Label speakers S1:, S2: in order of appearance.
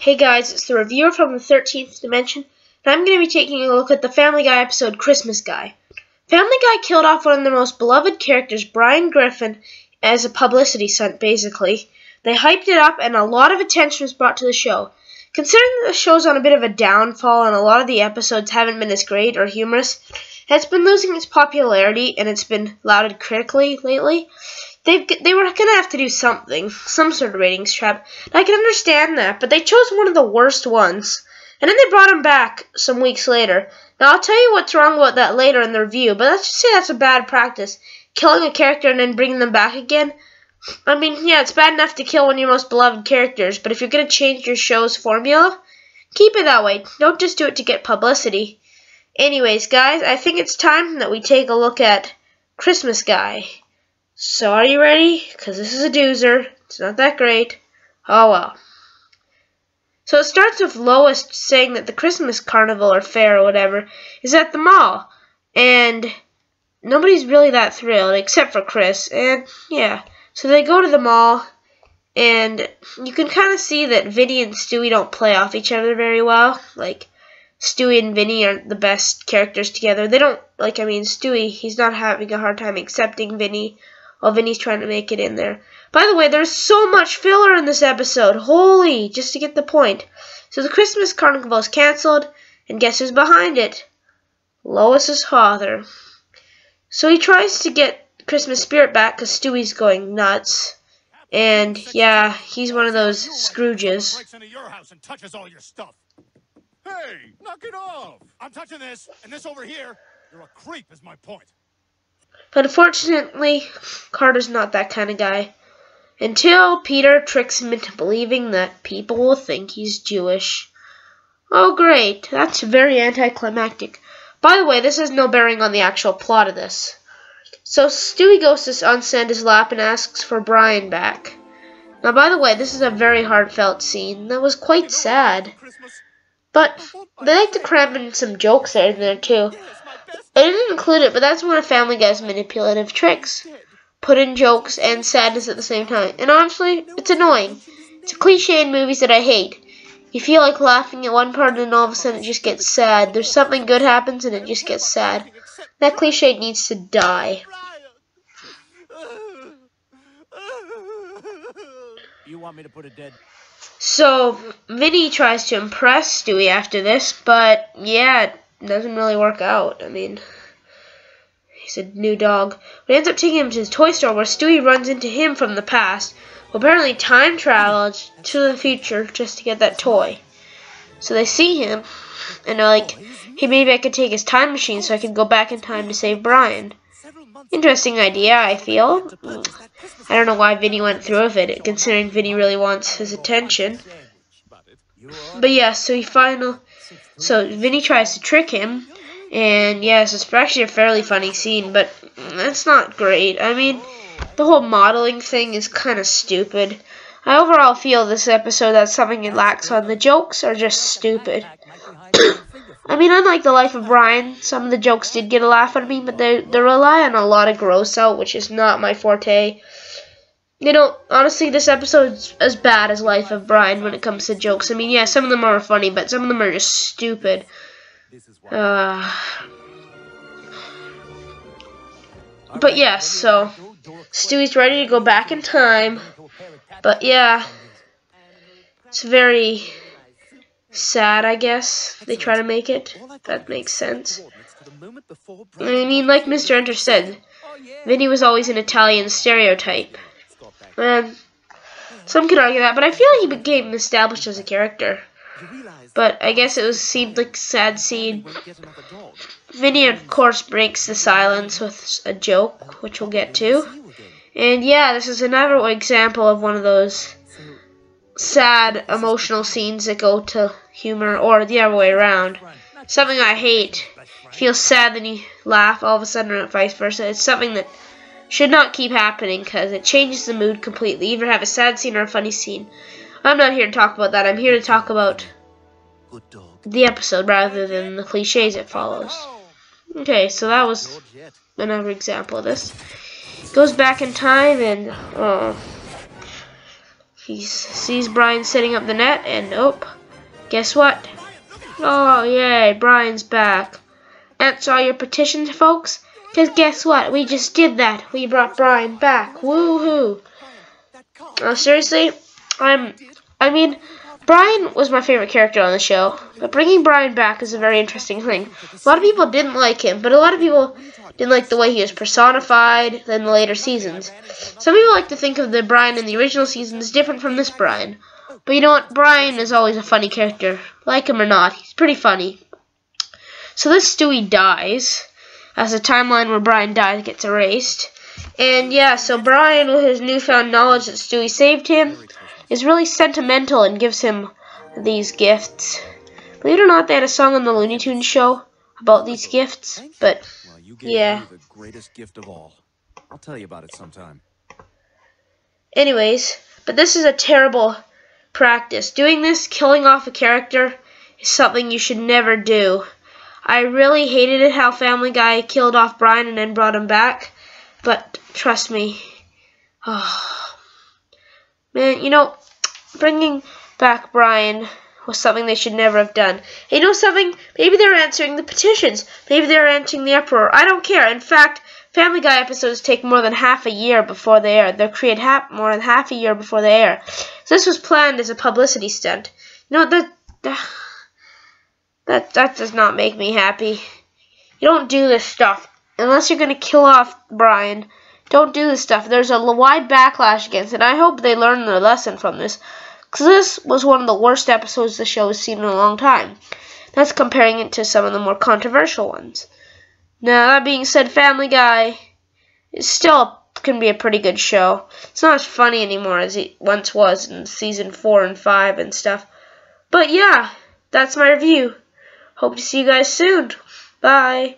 S1: Hey guys, it's the reviewer from the 13th Dimension, and I'm going to be taking a look at the Family Guy episode Christmas Guy. Family Guy killed off one of their most beloved characters, Brian Griffin, as a publicity stunt, basically. They hyped it up, and a lot of attention was brought to the show. Considering that the show's on a bit of a downfall, and a lot of the episodes haven't been as great or humorous, it's been losing its popularity, and it's been lauded critically lately. They were going to have to do something, some sort of ratings trap. I can understand that, but they chose one of the worst ones. And then they brought him back some weeks later. Now, I'll tell you what's wrong about that later in the review, but let's just say that's a bad practice. Killing a character and then bringing them back again. I mean, yeah, it's bad enough to kill one of your most beloved characters, but if you're going to change your show's formula, keep it that way. Don't just do it to get publicity. Anyways, guys, I think it's time that we take a look at Christmas Guy. So are you ready? Because this is a doozer. It's not that great. Oh well. So it starts with Lois saying that the Christmas carnival or fair or whatever is at the mall. And nobody's really that thrilled except for Chris. And yeah. So they go to the mall. And you can kind of see that Vinny and Stewie don't play off each other very well. Like, Stewie and Vinny aren't the best characters together. They don't, Stewie, he's not having a hard time accepting Vinny. While Vinny's trying to make it in there. By the way, there's so much filler in this episode. Holy, just to get the point. So the Christmas carnival is canceled, and guess who's behind it? Lois's father. So he tries to get Christmas spirit back because Stewie's going nuts. And yeah, he's one of those Scrooges.
S2: Hey, knock it off! I'm touching this, and this over here. You're a creep, is my point.
S1: But unfortunately, Carter's not that kind of guy. Until Peter tricks him into believing that people will think he's Jewish. Oh great, that's very anticlimactic. By the way, this has no bearing on the actual plot of this. So Stewie goes on Santa's lap and asks for Brian back. Now by the way, this is a very heartfelt scene that was quite sad. But they like to cram in some jokes in there too. I didn't include it, but that's one of Family Guy's manipulative tricks. Put in jokes and sadness at the same time. And honestly, it's annoying. It's a cliche in movies that I hate. You feel like laughing at one part and then all of a sudden it just gets sad. There's something good happens and it just gets sad. That cliche needs to die.
S2: You want me to put it dead?
S1: So, Vinny tries to impress Stewie after this, but yeah, it doesn't really work out. I mean, he's a new dog. But he ends up taking him to his toy store where Stewie runs into him from the past, who apparently time traveled to the future just to get that toy. So they see him, and they're like, hey, maybe I could take his time machine so I could go back in time to save Brian. Interesting idea, I feel. I don't know why Vinny went through with it, considering Vinny really wants his attention. But yeah, so Vinny tries to trick him, and yes, it's actually a fairly funny scene, but that's not great. I mean, the whole modeling thing is kind of stupid. I overall feel this episode that something it lacks on. The jokes are just stupid. I mean, unlike The Life of Brian, some of the jokes did get a laugh out of me, but they rely on a lot of gross out, which is not my forte. You know, honestly, this episode's as bad as Life of Brian when it comes to jokes. I mean, yeah, some of them are funny, but some of them are just stupid. But yeah, so Stewie's ready to go back in time. But yeah, it's very sad, I guess. They try to make it. That makes sense. I mean, like Mr. Enter said, Vinny was always an Italian stereotype. And some could argue that, but I feel like he became established as a character. But I guess it seemed like a sad scene. Vinny, of course, breaks the silence with a joke, which we'll get to. And yeah, this is another example of one of those sad, emotional scenes that go to humor, or the other way around. Something I hate. Feel sad, then you laugh, all of a sudden, or vice versa. It's something that should not keep happening, because it changes the mood completely. You either have a sad scene or a funny scene. I'm not here to talk about that. I'm here to talk about the episode rather than the cliches it follows. Okay, so that was another example of this. Goes back in time and He sees Brian setting up the net, and guess what? Oh, yay, Brian's back. That's all your petitions, folks? Because guess what? We just did that. We brought Brian back. Woohoo! Seriously, I mean, Brian was my favorite character on the show, but bringing Brian back is a very interesting thing. A lot of people didn't like him, but a lot of people didn't like the way he was personified in the later seasons. Some people like to think of the Brian in the original seasons different from this Brian. But you know what? Brian is always a funny character. Like him or not, he's pretty funny. So this Stewie dies, as the timeline where Brian dies gets erased. And yeah, so Brian, with his newfound knowledge that Stewie saved him, is really sentimental and gives him these gifts. Believe it or not, they had a song on the Looney Tunes show about these gifts. But yeah.
S2: The greatest gift of all. I'll tell you about it sometime.
S1: Anyways, but this is a terrible practice. Doing this, killing off a character, is something you should never do. I really hated it how Family Guy killed off Brian and then brought him back. But trust me, man, you know, bringing back Brian was something they should never have done. Hey, you know something? Maybe they're answering the petitions. Maybe they're answering the uproar. I don't care. In fact, Family Guy episodes take more than half a year before they air. They're created more than half a year before they air. So this was planned as a publicity stunt. You know, that does not make me happy. You don't do this stuff. Unless you're going to kill off Brian, don't do this stuff. There's a wide backlash against it. I hope they learn their lesson from this. Because this was one of the worst episodes the show has seen in a long time. That's comparing it to some of the more controversial ones. Now, that being said, Family Guy is still can be a pretty good show. It's not as funny anymore as it once was in season 4 and 5 and stuff. But yeah, that's my review. Hope to see you guys soon. Bye.